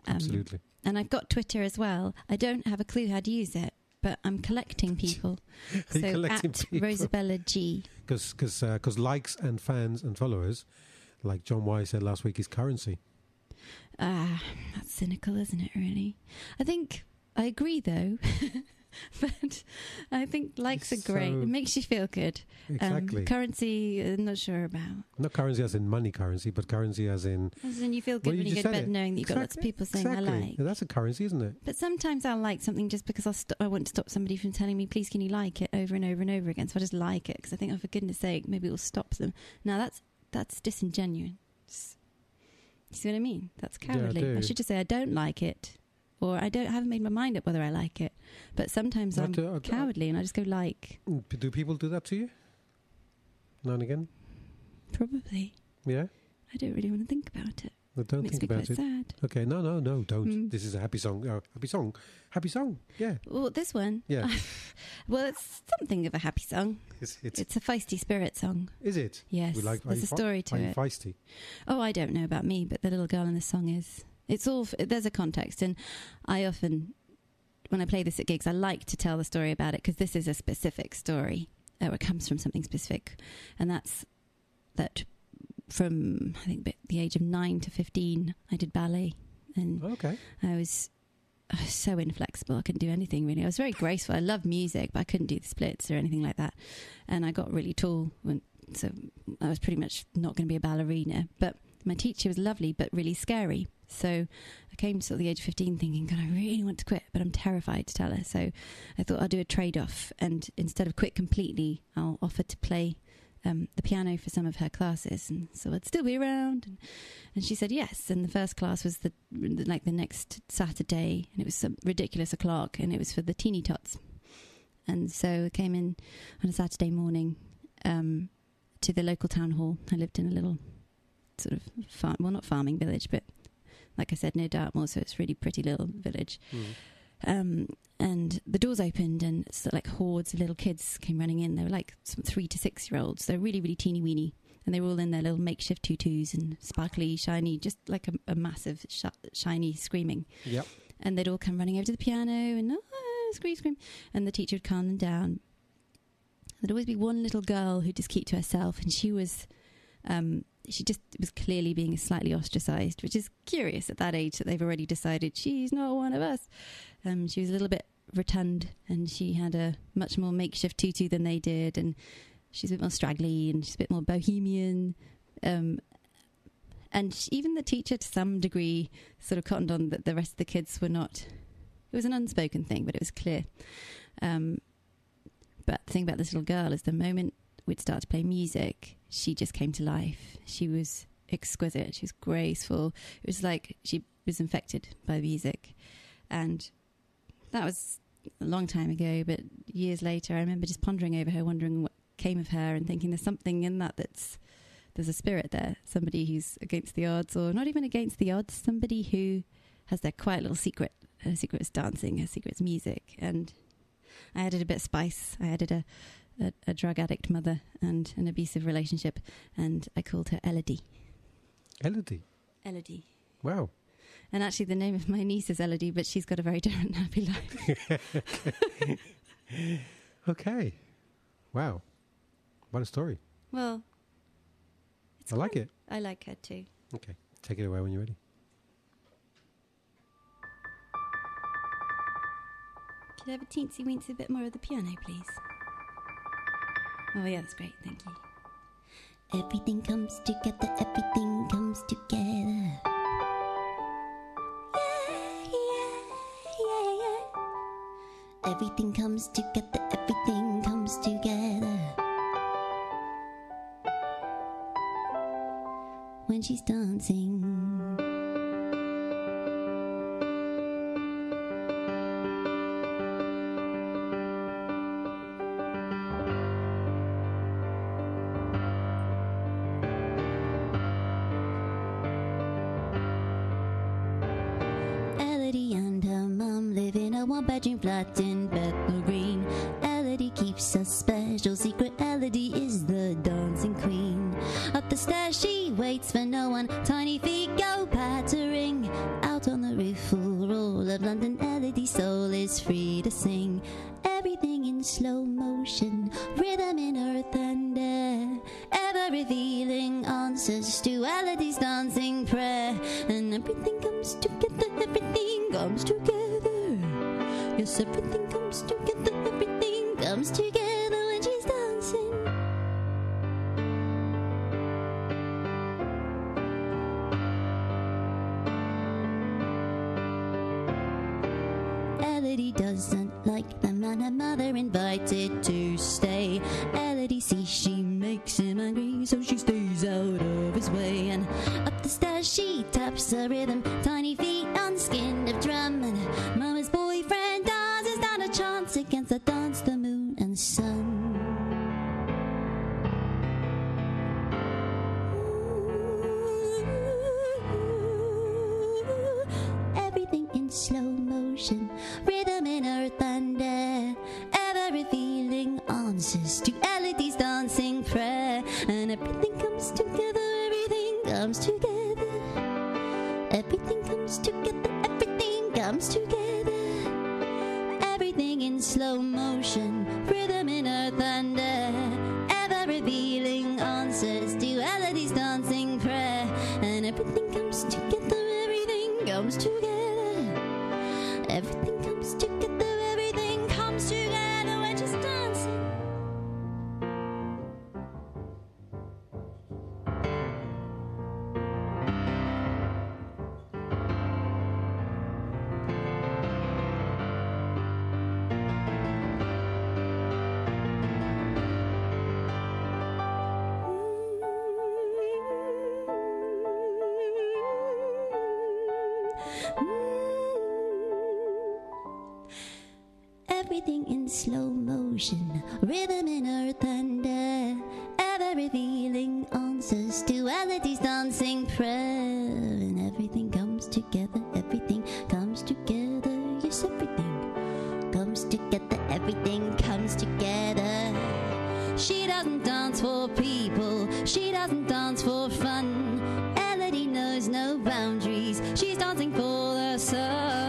Absolutely. And I've got Twitter as well. I don't have a clue how to use it, but I'm collecting people. So collecting at people? Rosabella G. Because likes and fans and followers, like John Wise said last week, is currency. That's cynical, isn't it, really? I think I agree, though. But I think likes are great. It makes you feel good. Exactly. Currency, I'm not sure about. Not currency as in money currency, but currency as in... As in you feel good when you go to bed knowing that you've got lots of people saying I like. Yeah, that's a currency, isn't it? But sometimes I'll like something just because I want to stop somebody from telling me, please can you like it over and over and over again. So I just like it because I think, oh, for goodness sake, maybe it will stop them. Now that's disingenuous. You see what I mean? That's cowardly. Yeah, I should just say I don't like it. Or I haven't made my mind up whether I like it. But sometimes I'm cowardly and I just go like. Do people do that to you? Now and again? Probably. Yeah? I don't really want to think about it. No, don't think about it. Makes me quite sad. Okay, no, don't. This is a happy song. Happy song, yeah. Well, this one? Yeah. Well, it's something of a happy song. It's a feisty spirit song. Is it? Yes. There's a story to it. Are you feisty? Oh, I don't know about me, but the little girl in the song is. It's all, there's a context, and I often, when I play this at gigs, I like to tell the story about it, because this is a specific story, or it comes from something specific, and that's that from, I think, the age of 9 to 15, I did ballet, and I was so inflexible, I couldn't do anything really. I was very graceful, I loved music, but I couldn't do the splits or anything like that, and I got really tall, so I was pretty much not going to be a ballerina, but my teacher was lovely, but really scary. So I came to sort of the age of 15 thinking, God, I really want to quit, but I'm terrified to tell her. So I thought I'll do a trade-off, and instead of quit completely, I'll offer to play the piano for some of her classes, and so I'd still be around. And she said yes. And the first class was the next Saturday, and it was some ridiculous o'clock, and it was for the teeny tots. And so I came in on a Saturday morning to the local town hall. I lived in a little sort of not farming village, but like I said, near Dartmoor, so it's a really pretty little village. And the doors opened, and sort of like hordes of little kids came running in. They were like some 3 to 6 year olds. They're really, really teeny weeny, and they were all in their little makeshift tutus and sparkly, shiny, just like a massive shiny screaming. Yep. And they'd all come running over to the piano and scream, and the teacher would calm them down. There'd always be one little girl who'd just keep to herself, and she was clearly being slightly ostracised, which is curious at that age that they've already decided she's not one of us. She was a little bit rotund, and she had a much more makeshift tutu than they did, and she's a bit more straggly, and she's a bit more bohemian. And even the teacher, to some degree, sort of cottoned on that the rest of the kids were not. It was an unspoken thing, but it was clear. But the thing about this little girl is the moment we'd start to play music, she just came to life. She was exquisite. She was graceful. It was like she was infected by music. And that was a long time ago, but years later, I remember just pondering over her, wondering what came of her, and thinking there's something in that there's a spirit there, somebody who's against the odds, or not even against the odds, somebody who has their quiet little secret. Her secret is dancing, her secret is music. And I added a bit of spice. I added a drug addict mother and an abusive relationship, and I called her Elodie. Elodie? Elodie. Wow. And actually the name of my niece is Elodie, but she's got a very different happy life. Okay. Wow. What a story. Well, I like it. I like her too. Okay. Take it away when you're ready. Could I have a teensy-weensy bit more of the piano, please? Oh, yeah, that's great. Thank you. Everything comes together. Everything comes together. Yeah. Everything comes together. Everything comes together. When she's dancing. Bedroom flat in Bethnal Green. Elodie keeps a special secret. Elodie is the dancing queen. Up the stairs she waits for no one. Tiny feet go pattering. Out on the roof London, Elodie's soul is free to sing. Everything in slow motion, rhythm in earth and air, ever revealing answers to Elodie's dancing prayer. And everything comes together, everything comes together. Yes, everything comes together, everything comes together when she's dancing. Elodie doesn't like the man her mother invited to stay. Elodie sees she makes him angry, so she stays out of his way. And up the stairs she taps a rhythm, tiny feet on skin of drum. And mama's boyfriend dances not a chance against the dance, the moon and sun. Everything in slow motion, rhythm in earth and air, ever revealing answers to Elodie's dancing prayer. And everything comes together, everything comes together. Everything comes together, everything comes together. Everything in slow motion, rhythm in earth and air, ever revealing answers to Elodie's dancing prayer. And everything comes together, everything comes together. Everything comes together, everything comes together when she's dancing. Everything in slow motion, rhythm in earth and air, ever revealing answers to Elodie's dancing prayer. And everything comes together, everything comes together. Yes, everything comes together, everything comes together. She doesn't dance for people, she doesn't dance for fun. Elodie knows no boundaries, she's dancing for the sun.